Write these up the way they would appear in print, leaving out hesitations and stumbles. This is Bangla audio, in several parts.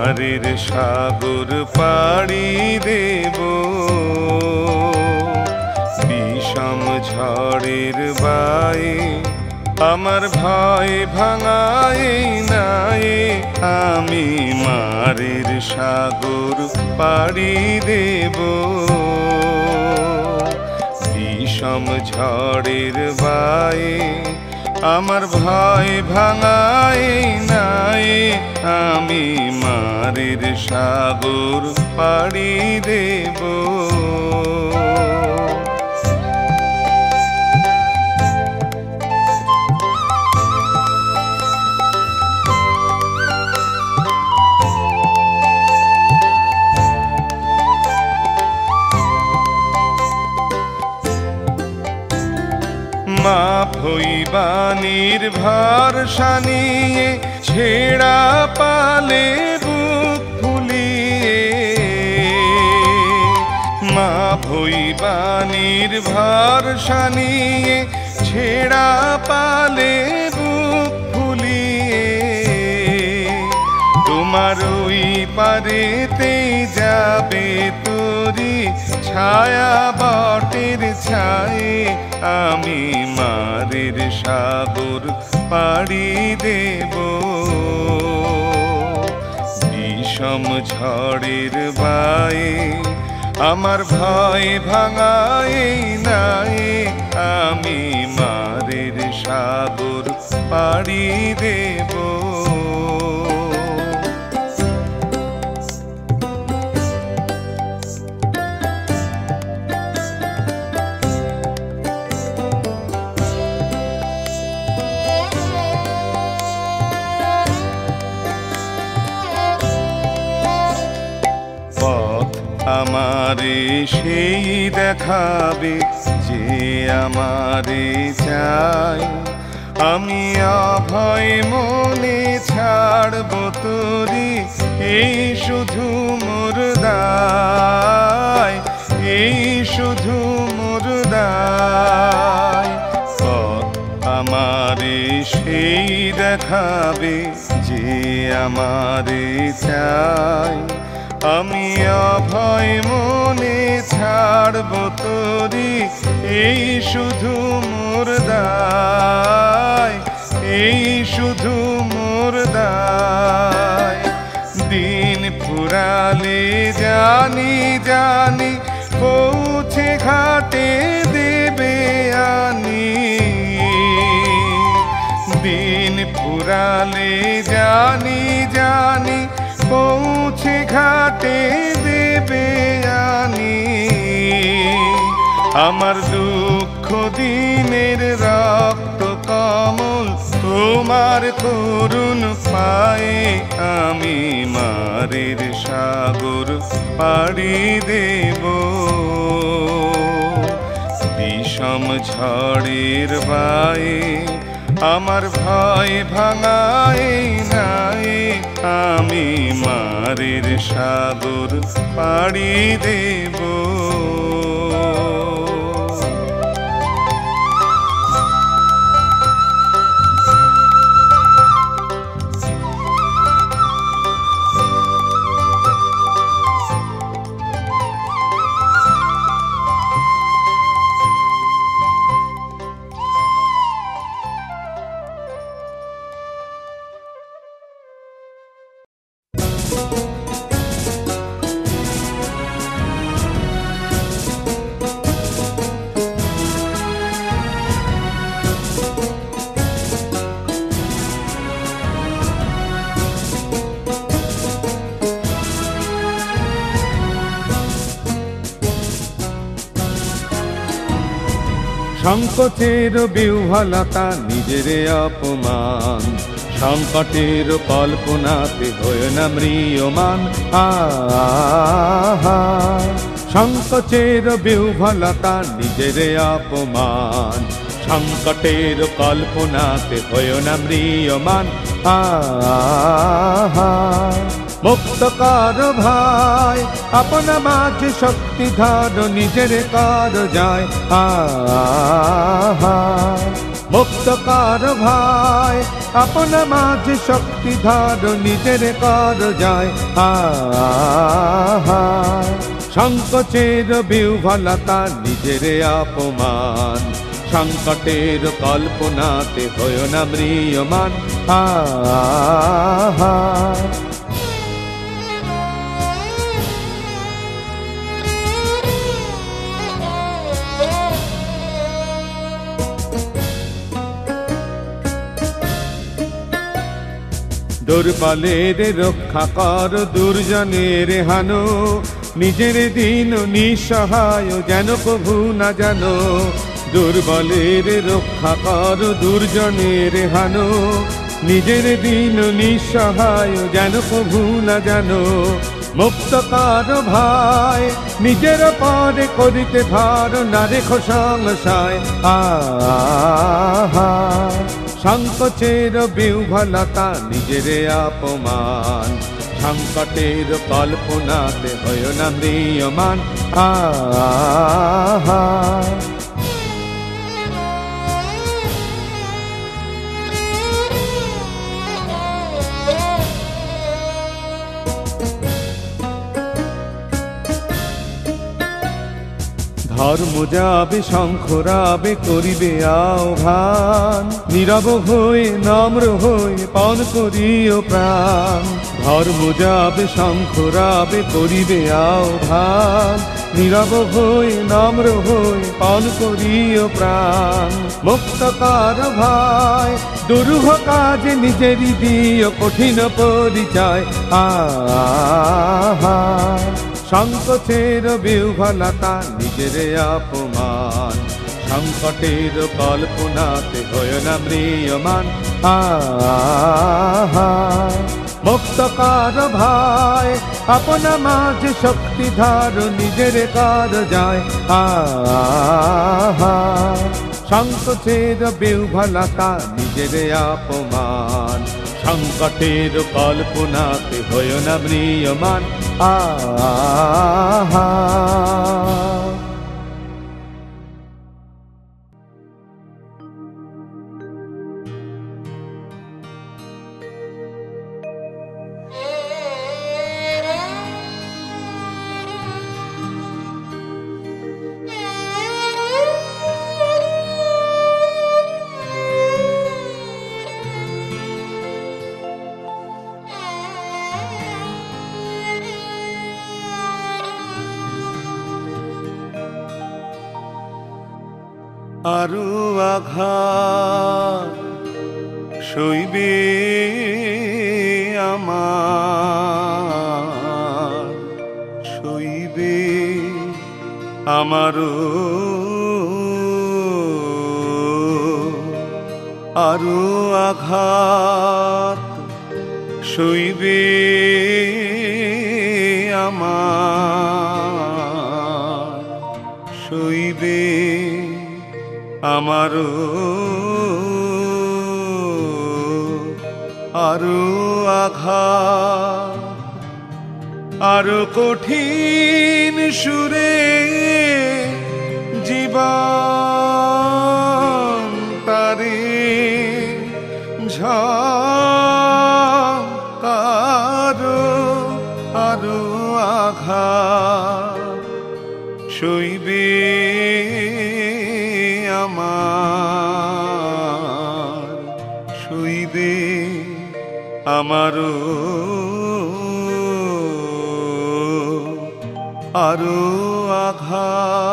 মারের সাগর পাড়ি দেব, বিষম ঝড়ের বায়ে আমার ভয় ভাঙায় নাই। আমি মারের সাগর পাড়ি দেব, বিষম ঝড়ের বায়ে আমার ভয় ভাঙায় নাই। আমি মারের সাগর পাড়ি দেব। মাপ হইবা নির্ভরসা নিয়ে ছেঁড়া পালে বুক ফুলিয়ে। মাপ হইবা নির্ভরসা নিয়ে ছেঁড়া পালে বুক ফুলিয়ে। তোমার ওই পারেতে যাবে তোরি ছায়া বটের ছায়ে। আমি মারের সাগর পাড়ি দেব, বিষম ঝড়ের বায়ে আমার ভয় ভাঙায় নাই। আমি মারের সাগর পাড়ি দেব। আমারে সেই দেখাবে যে আমারে চাই। আমি অভয় মনে ছাড়ব তোরি, এই শুধু মোর দায়, এই শুধু মোর দায়। পথ আমারে সেই দেখাবে যে আমারে চাই। আমি অভয় মনে ছাড়ব তোরি, এই শুধু মোর দায়, এই শুধু মোর দায়। দিন ফুরালে জানি জানি পৌঁছে ঘাটে দেবে আনি। দিন ফুরালে জানি জানি পৌঁছে ঘাটে দেবে আনি। আমার দুঃখ দিনের রক্ত কমল তোমার করুণ পায়ে। আমি মারের সাগর পাড়ি দেব, বিষম ঝড়ের বায়ে আমার ভয় ভাঙায় নাই। আমি মারের সাগর পাড়ি দেব। সংকোচের বিহ্বলতা নিজের অপমান, সংকটের কল্পনাতে হয় না ম্রিয়মান। আহা সংকোচের বিহ্বলতা নিজের অপমান, সংকটের কল্পনাতে হয় না ম্রিয়মান। আহা মুক্ত কর ভাই আপনা মাঝে শক্তি ধর নিজের কর যায়। আহা মুক্তকার ভাই আপনা মাঝে শক্তি ধর নিজের কর যায় সংকোচের বিহ্বলতা নিজের অপমান সংকটের কল্পনাতে হয় না ম্রিয়মান দুর্বলের রক্ষা কর দুর্জনের হানো নিজের দিন নিঃসহায় যেন প্রভু না জানো দুর্বলের রক্ষা কর দুর্জনের হানো নিজের দিন নিঃসহায় যেন প্রভু না জানো মুক্তকার ভাই নিজের পরে করিতে ভার না রেখো সংশয় সংকোচের বিহ্বলতা নিজের অপমান সংকটের কল্পনাতে হয় না ম্রিয়মান ধর্ম যাবে শঙ্খরাবে করিবে আহ্বান নীরব হয়ে নম্র হয়ে পণ করিও প্রাণ ধর্ম যাবে শঙ্খরাবে করিবে আহ্বান নীরব হয়ে নম্র হয়ে পণ করিও প্রাণ মুক্তকার ভাই দুরূহ কাজে নিজেরই দিও কঠিন পরিচয় সংকোচের বিহ্বলতা নিজের অপমান সংকটের কল্পনাতে হয় না ম্রিয়মান মুক্তকার ভাই আপনা মাঝে শক্তি ধার নিজের কার যায় সংকোচের বিহ্বলতা নিজের অপমান সংকটের কল্পনাতে হয় না ম্রিয়মান আরো আঘাত সইবে আমার সইবে আমারও আরো আঘাত সইবে আমার সইবে আমারও আরো আঘাত আরো কঠিন সুরে জীবন তারে ঝাকারো আরো আঘাত সইবে আমার সইবে আমারও আরো আঘাত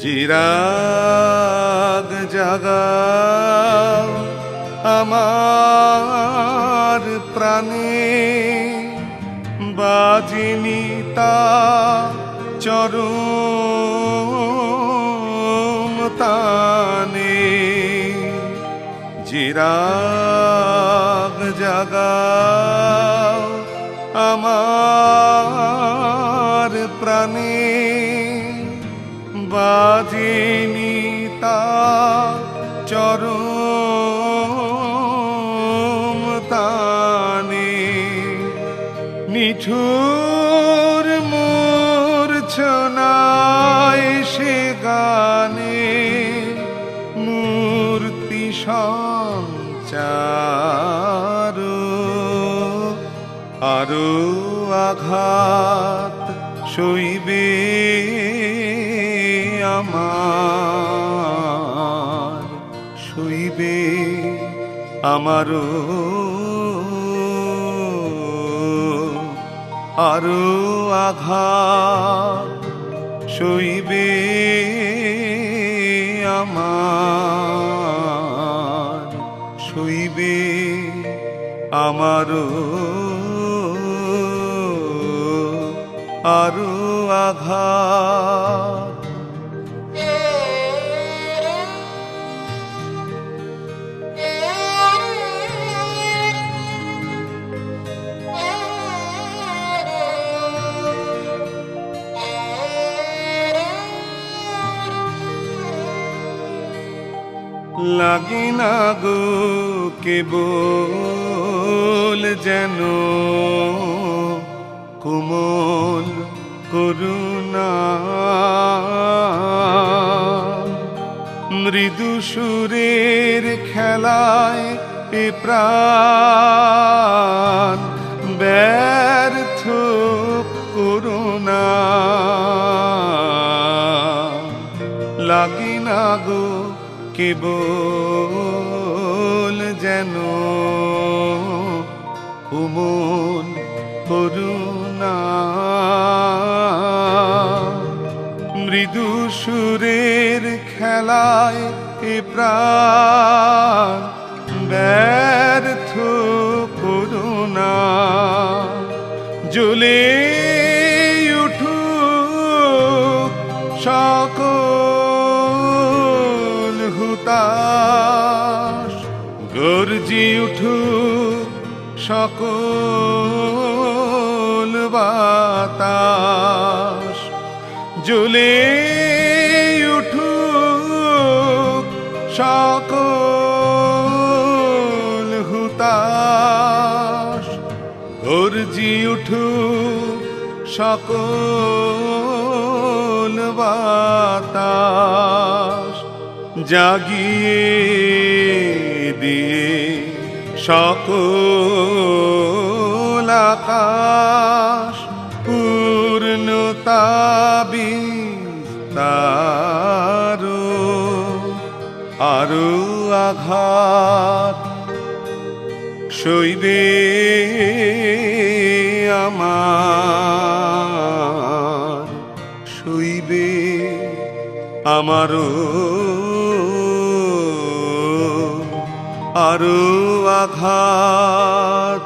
চিরাগ জাগাও আমার প্রাণে বাজিনি তা চরম তানে চিরাগ জাগাও আমার প্রাণে তানে নিঠুর মূর্ছনায় সে গানে মূর্তি সঞ্চার আরো আঘাত সইবে আমার সইবে আমারও আরো আঘাত সইবে আমার সইবে আমারও আরো আঘাত লাগি না গো কেবল যেন কোমল করুণা মৃদু সুরের খেলায় এ প্রাণ ব্যর্থ করুণা লাগি না গো কেবল যেন কোমল করুণা মৃদু সুরের খেলায় এ প্রাণ ব্যর্থ করুণা জ্বলে উঠুক সকল হুতাশ গর্জি উঠুক সকল বাতাস জ্বলে উঠুক সকল হুতাশ গর্জি উঠুক সকল বাতাস জাগিয়ে দিয়ে সকল আকাশ পূর্ণতা বিস্তার আরো আঘাত সইবে আমার সইবে আমারও আরো আঘাত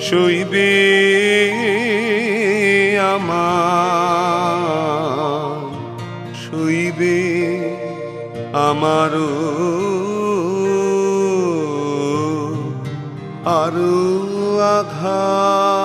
সইবে আমার সইবে আমারও আরো আঘাত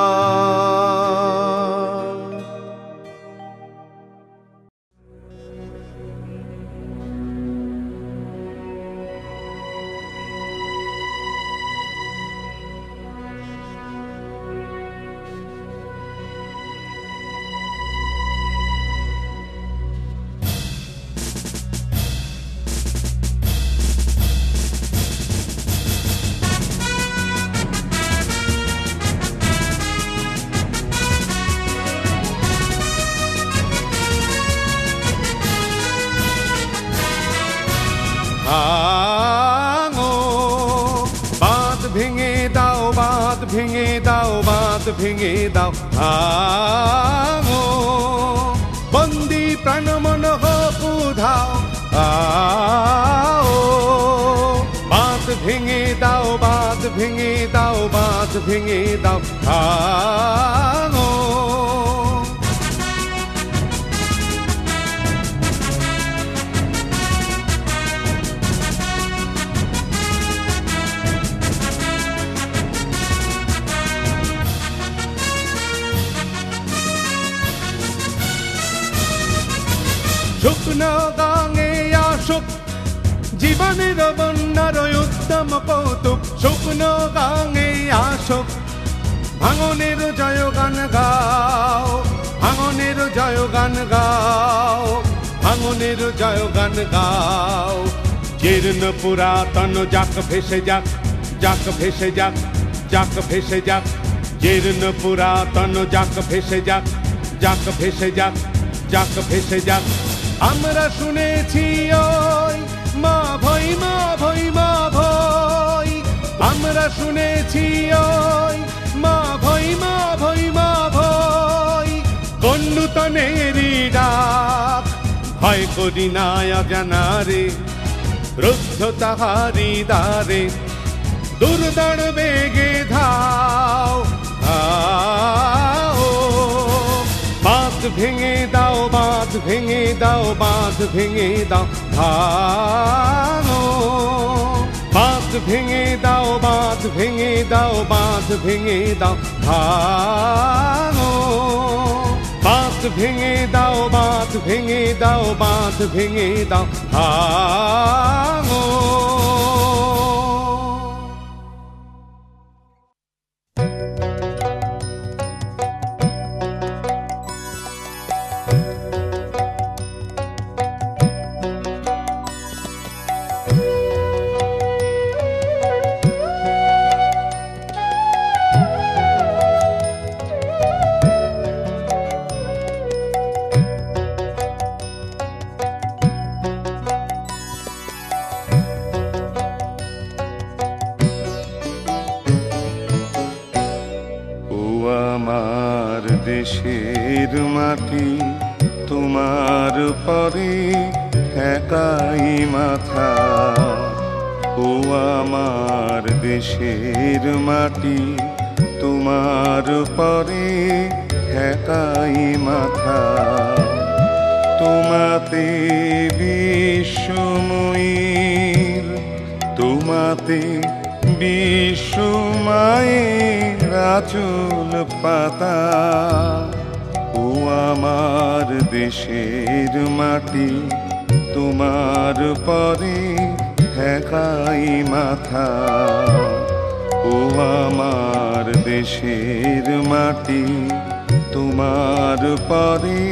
ভাঙো বাঁধ ভেঙে দাও বাঁধ ভেঙে দাও বাঁধ ভেঙে দাও ভাঙো বন্দি প্রাণ মন হোক উধাও আও বাঁধ ভেঙে দাও বাঁধ ভেঙে দাও বাঁধ ভেঙে দাও ভাঙো শুকনো গাঙে আসুক জীবনের বন্যার উত্তম কৌতুক শুকনো গাঙে আসুক, ভাঙনের জয়গান গাও, ভাঙনের জয়গান গাও, ভাঙনের জয়গান গাও। জীর্ণ পুরাতন যাক ভেসে যাক, যাক ভেসে যাক, যাক ভেসে যাক। জীর্ণ পুরাতন যাক ভেসে যাক, যাক ভেসে যাক, যাক ভেসে যাক। আমরা শুনেছি ওই মা ভৈ মা ভৈ মা ভৈ, আমরা শুনেছি ওই মা ভৈ মা ভৈ মা ভৈ। কোন নূতনেরই ডাক, ভয় করি না অজানারে, রুদ্ধ তাহারি দ্বারে। দুর্দার বেগে ধাও ধাও, বাঁধ ভেঙে দাও, বাঁধ ভেঙে দাও, বাঁধ ভেঙে দাও, ভাঙো। বাঁধ ভেঙে দাও, বাঁধ ভেঙে দাও, বাঁধ ভেঙে দাও, ভাঙো। বাঁধ ভেঙে দাও, বাঁধ ভেঙে দাও, বাঁধ ভেঙে দাও, ভাঙো। দেশের মাটি তোমার পরে একাই মাথা। ও আমার দেশের মাটি তোমার পরে একাই মাথা। তোমাতে বিশ্বময়ীর, তোমাতে বিশ্বমায়ের আঁচল পাতা। ও আমার দেশের মাটি তোমার পরে একাই মাথা। ও আমার দেশের মাটি তোমার পরে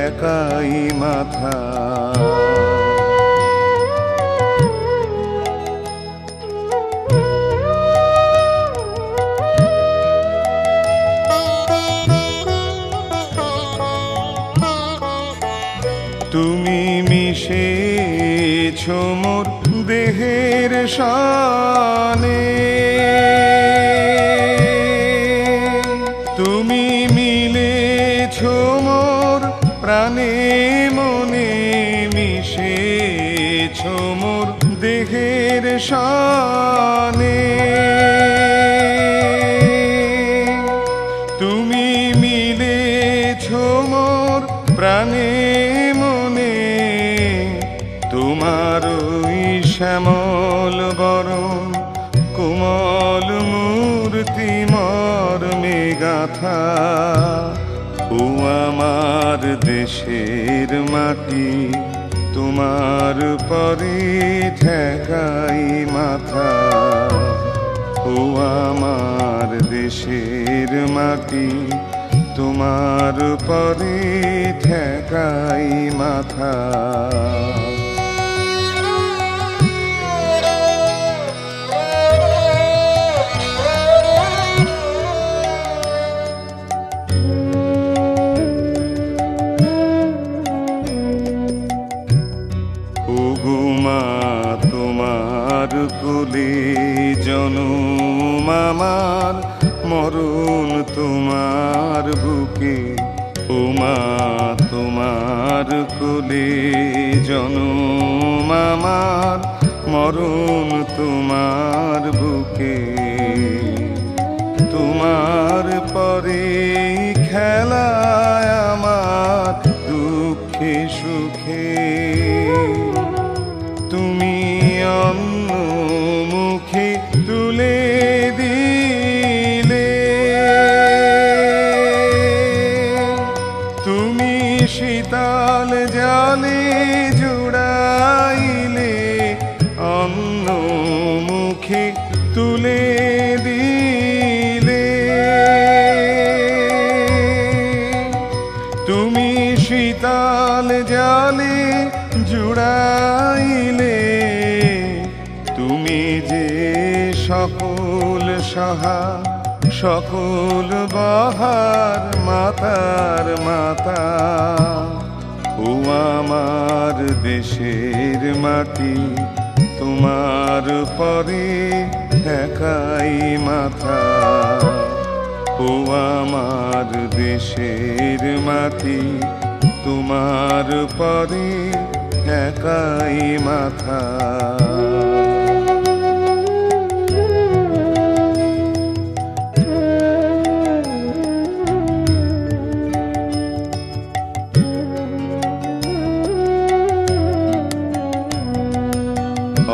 একাই মাথা। তুমি মিশেছ মোর দেহের শানে, তুমি মিলেছ মোর প্রাণে মনে, মিশেছ মোর দেহের শানে। তুমি মিলেছ মোর প্রাণে তোমার ওই শ্যামল বরণ কোমল মূর্তি মর্মে গাথা। ও আমার দেশের মাটি তোমার পরে ঠেকাই মাথা। ও আমার দেশের মাটি তোমার পরে ঠেকাই মাথা। তোমার কোলে জনম আমার, মরণ তোমার বুকে। ও মা তোমার কোলে জনম আমার, মরণ তোমার বুকে। তোমার পরে খেলায় আমার দুঃখে সুখে। তুমি অন্য মুখে তুলে দিলে, তুমি শীতল জলে জালে জুড়াইলে তুমি যে সকল সহা সকল বাহার মাতার মাতা ও আমার দেশের মাটি তোমার পরে একাই মাথা ও আমার দেশের মাটি তোমার পরে একাই মাথা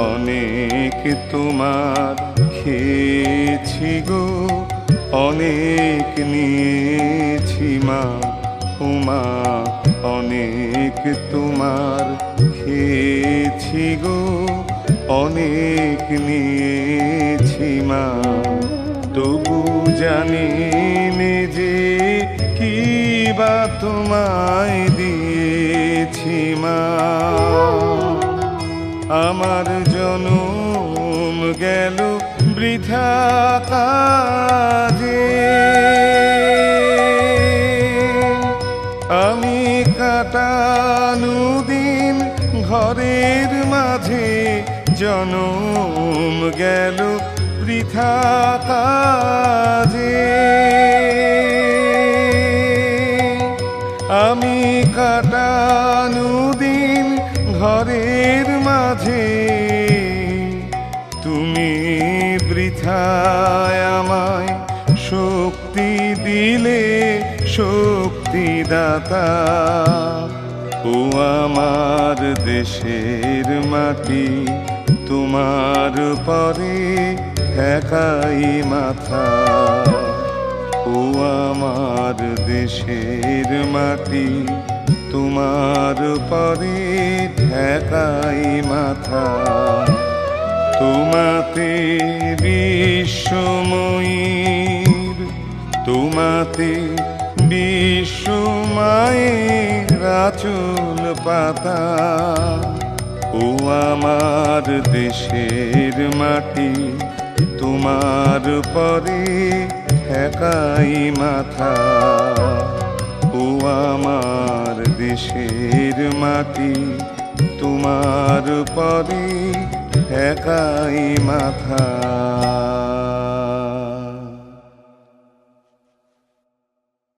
অনেক তোমার খেয়েছি গো অনেক নিয়েছি মা উমা অনেক তোমার খেয়েছি গো অনেক নিয়েছি মা তবু জানি নে যে কি বা তোমায় দিয়েছি মা আমার জনম গেল বৃথা কাজে আমি কাটানু দিন ঘরের মাঝে জনম গেল বৃথা কাজে আমি কাটানু দিন ঘরের মাঝে তুমি বৃথায় আমায় শক্তি দিলে শক্তিদাতা ও আমার দেশের মাটি তোমার পরে একাই মাথা ও আমার দেশের মাটি তোমার পরে একাই মাথা তোমাতে বিশ্বময়ীর তোমাতে বিশ্বমায়ের আঁচল পাতা ও আমার দেশের মাটি তোমার পরে একাই মাথা ও আমার দেশের মাটি তোমার পরে একাই মাথা